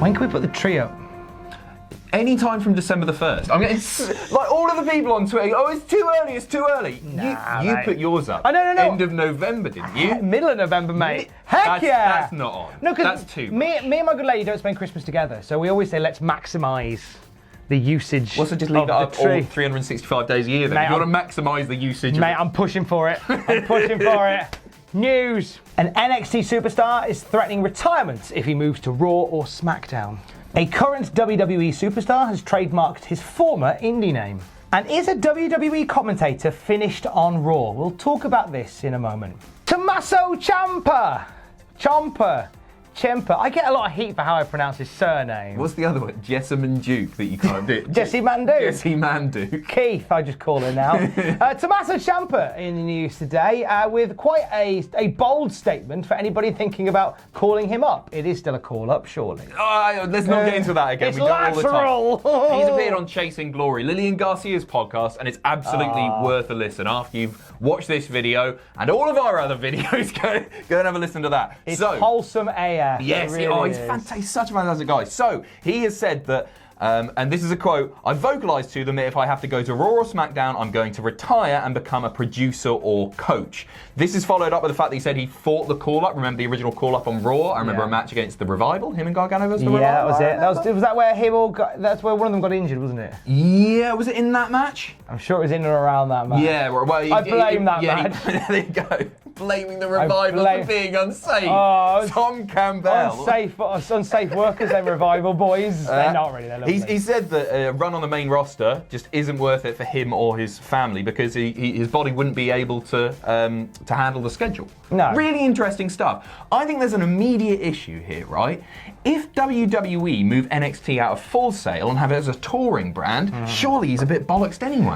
When can we put the tree up? Anytime from December the 1st. I'm getting like all of the people on Twitter. Oh, it's too early. It's too early. Nah, you mate. put yours up. No. End of November, didn't you? Middle of November, mate. Heck yeah! That's not on. No, that's too much. Me and my good lady don't spend Christmas together, so we always say let's maximise the usage. What's it? Just leave of that up the tree. all 365 days a year. Then Mate, you want to maximise the usage. Mate, I'm pushing for it. I'm pushing for it. News. An NXT superstar is threatening retirement if he moves to Raw or SmackDown. A current WWE superstar has trademarked his former indie name. And is a WWE commentator finished on Raw? We'll talk about this in a moment. Tommaso Ciampa. Ciampa. I get a lot of heat for how I pronounce his surname. What's the other one? Jessamine Duke that you can't do. Jessie Manduke. Jessie Manduke. Keith, I just call her now. Tommaso Ciampa in the news today with quite a bold statement for anybody thinking about calling him up. It is still a call up, surely. Let's not get into that again. It's we do it all the lateral. time. He's appeared on Chasing Glory, Lillian Garcia's podcast, and it's absolutely worth a listen. After you've watched this video and all of our other videos, go and have a listen to that. It's wholesome AF. Yes, really he's fantastic. He's such a fantastic guy. So he has said that, and this is a quote, I vocalised to them that if I have to go to Raw or SmackDown, I'm going to retire and become a producer or coach. This is followed up with the fact that he said he fought the call-up. Remember the original call-up on Raw? I remember a match against the Revival, him and Gargano versus the Revival. Yeah, that was it. Was that where that's where one of them got injured, wasn't it? Yeah, was it in that match? I'm sure it was in and around that match. Yeah, well, I blame that match. There you go. Blaming the Revival for being unsafe. Tom Campbell. Unsafe workers, them Revival boys. They're not really. They're lovely. He said that a run on the main roster just isn't worth it for him or his family because his body wouldn't be able to handle the schedule. No. Really interesting stuff. I think there's an immediate issue here, right? If WWE move NXT out of Full Sail and have it as a touring brand, surely he's a bit bollocksed anyway.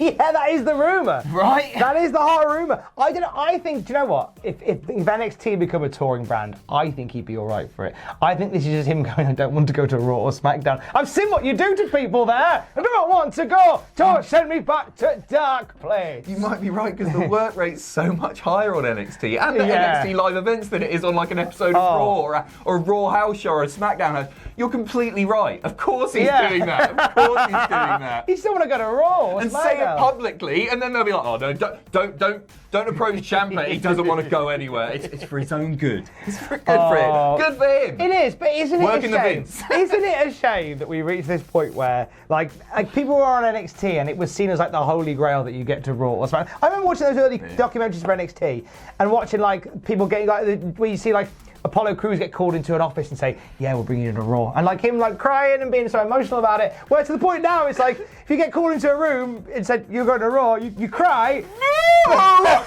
Yeah, that is the rumour. Right? That is the hard rumour. I think, do you know what? If NXT become a touring brand, I think he'd be all right for it. I think this is just him going, I don't want to go to Raw or SmackDown. I've seen what you do to people there. I do not want to go. Don't send me back to dark place. You might be right because the work rate's so much higher on NXT and the NXT live events than it is on like an episode of Raw or a Raw house show or a SmackDown house. You're completely right. Of course he's doing that. Of course he's doing that. He still want to go to Raw or and SmackDown. say it publicly, and then they'll be like, "Oh no, don't approach Ciampa. He doesn't want to go anywhere. It's for his own good. It's good for him. Good for him. It is, but isn't Working it a shame? the Vince. Isn't it a shame that we reached this point where like people were on NXT and it was seen as like the holy grail that you get to Raw or SmackDown. I remember watching those early documentaries for NXT and watching like people getting like where you see like Apollo Crews get called into an office and say, yeah, we're bringing you to Raw. And like him like crying and being so emotional about it. Where to the point now, it's like, if you get called into a room and said, you're going to Raw, you cry. No!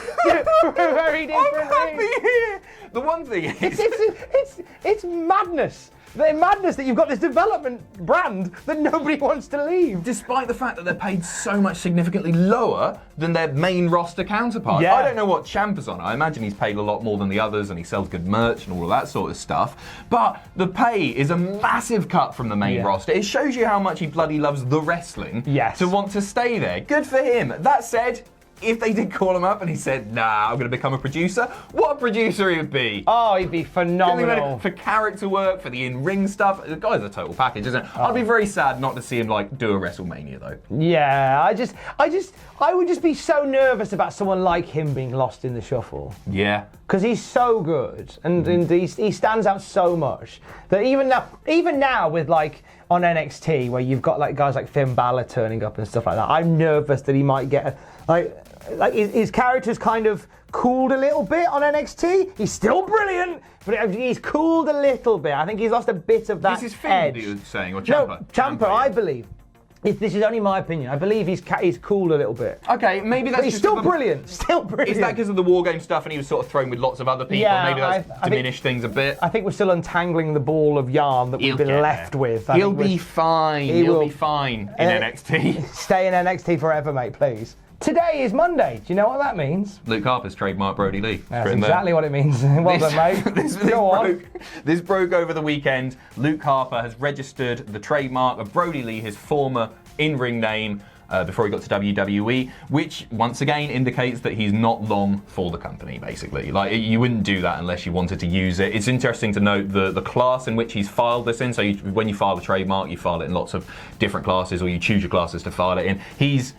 Very different. I'm happy here. The one thing is... It's madness. The madness that you've got this development brand that nobody wants to leave. Despite the fact that they're paid so much significantly lower than their main roster counterparts. Yeah. I don't know what Ciampa's on. I imagine he's paid a lot more than the others and he sells good merch and all of that sort of stuff. But the pay is a massive cut from the main roster. It shows you how much he bloody loves the wrestling to want to stay there. Good for him. That said, if they did call him up and he said, nah, I'm going to become a producer, what a producer he would be. Oh, he'd be phenomenal. For character work, for the in-ring stuff. The guy's a total package, isn't it? I'd be very sad not to see him like do a WrestleMania though. Yeah, I would just be so nervous about someone like him being lost in the shuffle. Yeah. Because he's so good and he stands out so much that even now with like on NXT where you've got like guys like Finn Balor turning up and stuff like that, I'm nervous that he might get like his character's kind of cooled a little bit on NXT. He's still brilliant, but he's cooled a little bit. I think he's lost a bit of that This is Finn edge. that you're saying, or Ciampa? No, Ciampa, I believe. This is only my opinion. I believe he's cooled a little bit. Okay, maybe that's But he's just still brilliant. Still brilliant. Is that because of the War Game stuff and he was sort of thrown with lots of other people? Yeah, Maybe that's diminished things a bit. I think we're still untangling the ball of yarn that we've been left with. He'll be fine. He'll be fine in NXT. Stay in NXT forever, mate, please. Today is Monday. Do you know what that means? Luke Harper's trademark Brodie Lee. That's exactly what it means. Well done, mate. This broke over the weekend. Luke Harper has registered the trademark of Brodie Lee, his former in-ring name. before he got to WWE, which once again indicates that he's not long for the company, basically. Like, you wouldn't do that unless you wanted to use it. It's interesting to note the class in which he's filed this in. So when you file a trademark, you file it in lots of different classes, or you choose your classes to file it in. He's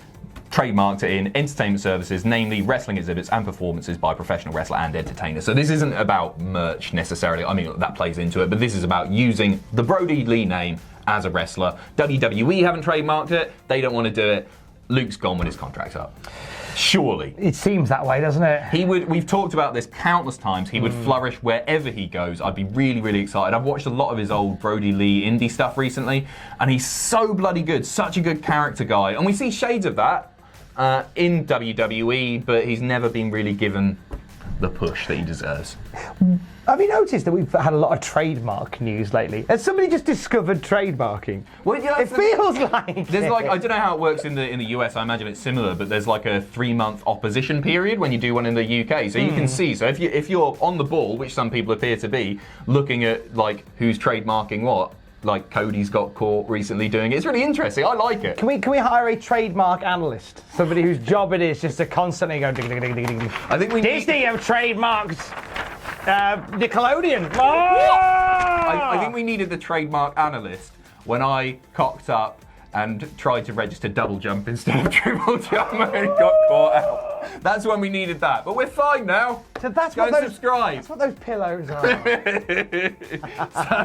trademarked it in entertainment services, namely wrestling exhibits and performances by professional wrestler and entertainer. So this isn't about merch necessarily. I mean, that plays into it, but this is about using the Brodie Lee name as a wrestler. WWE haven't trademarked it. They don't want to do it. Luke's gone when his contract's up. Surely. It seems that way, doesn't it? We've talked about this countless times. He would flourish wherever he goes. I'd be really, really excited. I've watched a lot of his old Brodie Lee indie stuff recently, and he's so bloody good, such a good character guy. And we see shades of that in WWE, but he's never been really given the push that he deserves. Have you noticed that we've had a lot of trademark news lately? Has somebody just discovered trademarking? Well, yeah, it feels like there's like, I don't know how it works in the US. I imagine it's similar, but there's like a 3-month opposition period when you do one in the UK. So you can see. So if you're on the ball, which some people appear to be, looking at like who's trademarking what. Like Cody's got caught recently doing it. It's really interesting. I like it. Can we hire a trademark analyst? Somebody whose job it is just to constantly go ding, ding, ding, ding, ding. I think we Disney have trademarked Nickelodeon. Oh! I think we needed the trademark analyst when I cocked up and tried to register double jump instead of triple jump and got caught out. That's when we needed that. But we're fine now. So that's Go what and those, subscribe. That's what those pillows are.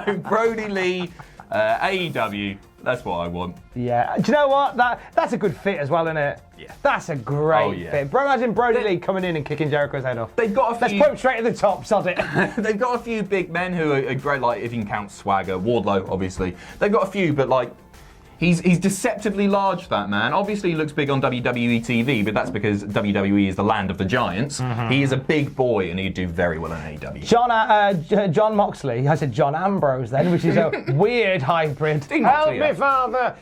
So Brodie Lee, AEW. That's what I want. Yeah. Do you know what? That's a good fit as well, isn't it? Yeah. That's a great fit. Bro, imagine Brodie Lee coming in and kicking Jericho's head off. They've got a few. Let's put him straight at the top, sod it. They've got a few big men who are great, like if you can count Swagger, Wardlow, obviously. They've got a few, but like, he's deceptively large, that man. Obviously, he looks big on WWE TV, but that's because WWE is the land of the giants. He is a big boy, and he'd do very well in AEW. John Moxley. I said John Ambrose then, which is a weird hybrid. Help me, Father.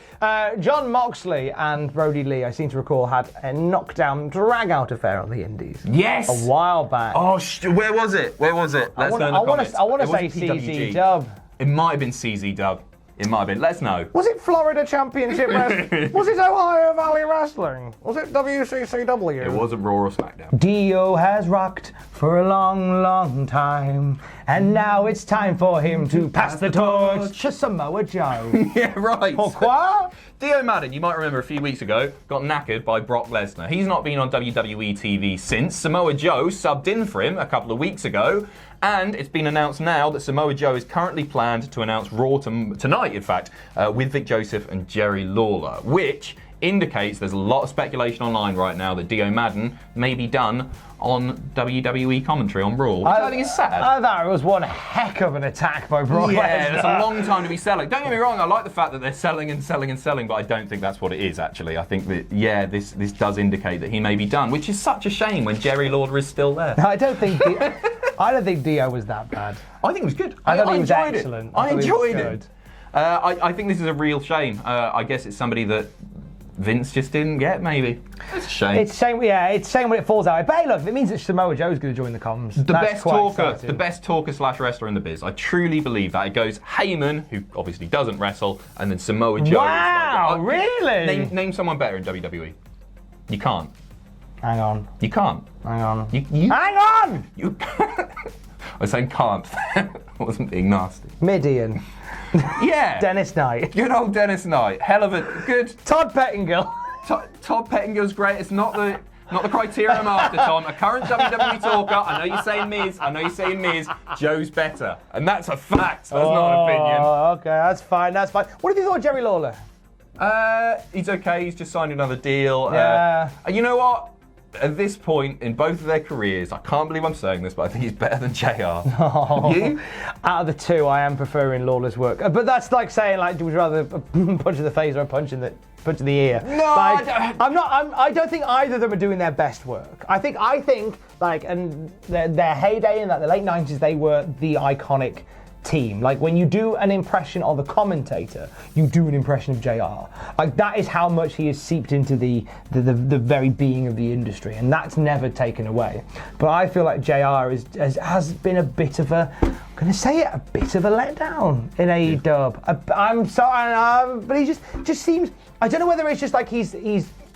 John Moxley and Brodie Lee, I seem to recall, had a knockdown drag-out affair on the Indies. Yes. A while back. Oh, where was it? Where was it? Let's know in the comments. I want to say CZ Dub. It might have been CZ Dub. It might have been. Let us know. Was it Florida Championship Wrestling? Was it Ohio Valley Wrestling? Was it WCCW? It wasn't Raw or SmackDown. Dio has rocked for a long, long time, and now it's time for him to pass the torch to Samoa Joe. Yeah, right. Pourquoi? Dio Madden, you might remember a few weeks ago, got knackered by Brock Lesnar. He's not been on WWE TV since. Samoa Joe subbed in for him a couple of weeks ago, and it's been announced now that Samoa Joe is currently planned to announce Raw tonight, in fact, with Vic Joseph and Jerry Lawler, which indicates there's a lot of speculation online right now that Dio Madden may be done on WWE commentary on Raw, which I think is sad. I thought it was one heck of an attack by Brock Lesnar. Yeah, it's a long time to be selling. Don't get me wrong, I like the fact that they're selling and selling and selling, but I don't think that's what it is, actually. I think that, yeah, this does indicate that he may be done, which is such a shame when Jerry Lawler is still there. I don't think Dio was that bad. I think it was good. I thought he was enjoyed excellent. It. I enjoyed it. I think this is a real shame. I guess it's somebody that Vince just didn't get, maybe. It's a shame. It's a shame, yeah, it's a shame when it falls out. But hey, look, if it means that Samoa Joe's going to join the comms. The best talker slash wrestler in the biz. I truly believe that. It goes Heyman, who obviously doesn't wrestle, and then Samoa Joe. Wow, is like, really? Name someone better in WWE. You can't. Hang on. You can't. Hang on. You Hang on! You can't. I was saying can't. I wasn't being nasty. Midian. Yeah. Dennis Knight. Good old Dennis Knight. Hell of a good. Todd Pettingill. Todd Pettingill's great. It's not the criteria I'm after, Tom. A current WWE talker. I know you're saying Miz. Joe's better, and that's a fact. That's not an opinion. Okay, that's fine. What have you thought of Jerry Lawler? He's okay. He's just signed another deal. Yeah. You know what? At this point in both of their careers, I can't believe I'm saying this, but I think he's better than JR. Oh. You? Out of the two, I am preferring Lawler's work. But that's like saying, like, would you rather a punch in the face or a punch in the ear? No, like, I don't think either of them are doing their best work. I think, like, and their heyday in the late '90s, they were the iconic team. Like when you do an impression of a commentator, you do an impression of JR. Like that is how much he has seeped into the very being of the industry, and that's never taken away. But I feel like JR has been a bit of a, I'm going to say it, a bit of a letdown in AEW. I'm sorry, but he just seems, I don't know whether it's just like he's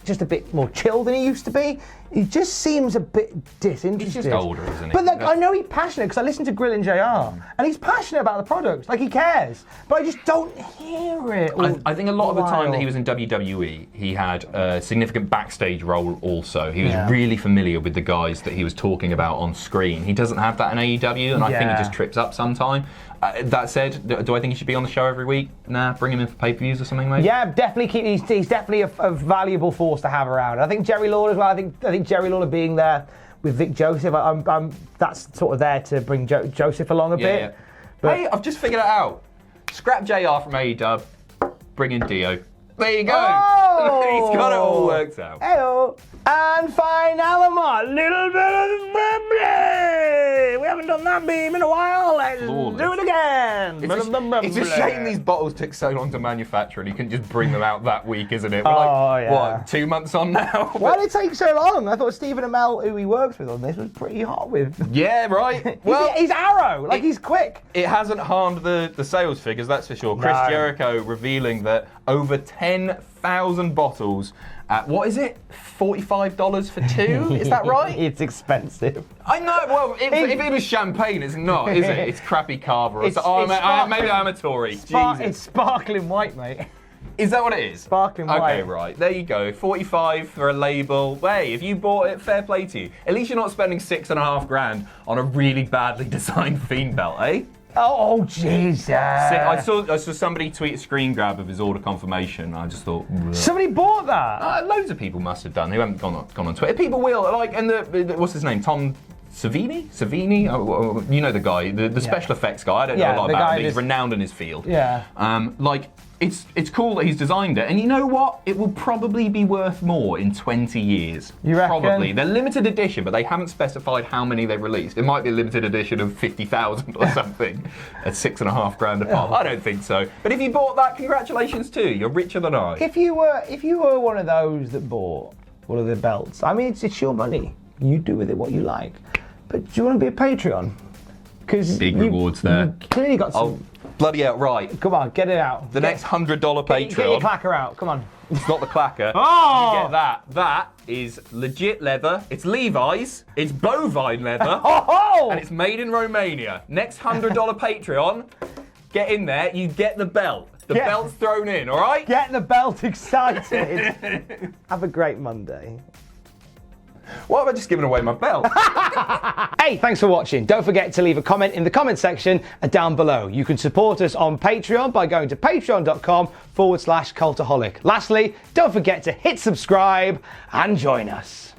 just a bit more chill than he used to be. He just seems a bit disinterested. He's just older, isn't he? But like, I know he's passionate because I listen to Grill and JR, and he's passionate about the product. Like he cares, but I just don't hear it. I think a lot of the time that he was in WWE, he had a significant backstage role also. He was really familiar with the guys that he was talking about on screen. He doesn't have that in AEW, and I think he just trips up sometime. That said, do I think he should be on the show every week? Nah, bring him in for pay-per-views or something, mate. Yeah, definitely. He's definitely a valuable force to have around. I think Jerry Lawler as well. I think Jerry Lawler being there with Vic Joseph, that's sort of there to bring Joseph along a bit. Yeah. But, hey, I've just figured it out. Scrap JR from AEW, bring in Dio. There you go. Oh! He's got it all worked out. Hey-o. And fine element, little bit of bubbly. We haven't done that beam in a while. Let's do it again. It's a shame these bottles took so long to manufacture and you couldn't just bring them out that week, isn't it? We're what, 2 months on now? Why did it take so long? I thought Stephen Amell, who he works with on this, was pretty hot with. Yeah, right. Well, he's Arrow. Like, he's quick. It hasn't harmed the sales figures, that's for sure. Chris Jericho revealing that over 10,000 bottles at, what is it, $45 for two? Is that right? It's expensive. I know, well, if it was champagne, it's not, is it? It's crappy Carver. Maybe I'm a Tory. It's sparkling white, mate. Is that what it is? Sparkling white. Okay, right. There you go. 45 for a label. Hey, if you bought it, fair play to you. At least you're not spending $6.5 grand on a really badly designed Fiend belt, eh? Oh, Jesus. I saw somebody tweet a screen grab of his order confirmation. I just thought... Bleh. Somebody bought that? Loads of people must have done. Who haven't gone on Twitter. People will. Like, and what's his name? Tom Savini? Oh, you know the guy, the special effects guy. I don't know a lot about him, but he's renowned in his field. Yeah. It's cool that he's designed it, and you know what? It will probably be worth more in 20 years. You reckon? Probably. They're limited edition, but they haven't specified how many they've released. It might be a limited edition of 50,000 or something at $6.5 grand a pop. I don't think so. But if you bought that, congratulations too. You're richer than I. If you were one of those that bought one of the belts, I mean, it's your money. You do with it what you like. But do you want to be a Patreon? Because big rewards there. You clearly got some. Bloody outright. Come on, get it out. The next $100 Patreon. Get your clacker out, come on. It's not the clacker. Oh! You get that. That is legit leather. It's Levi's. It's bovine leather. Oh! And it's made in Romania. Next $100 Patreon, get in there, you get the belt. The belt's thrown in, all right? Get the belt excited. Have a great Monday. Why have I just given away my belt? Hey, thanks for watching. Don't forget to leave a comment in the comment section down below. You can support us on Patreon by going to patreon.com/Cultaholic. Lastly, don't forget to hit subscribe and join us.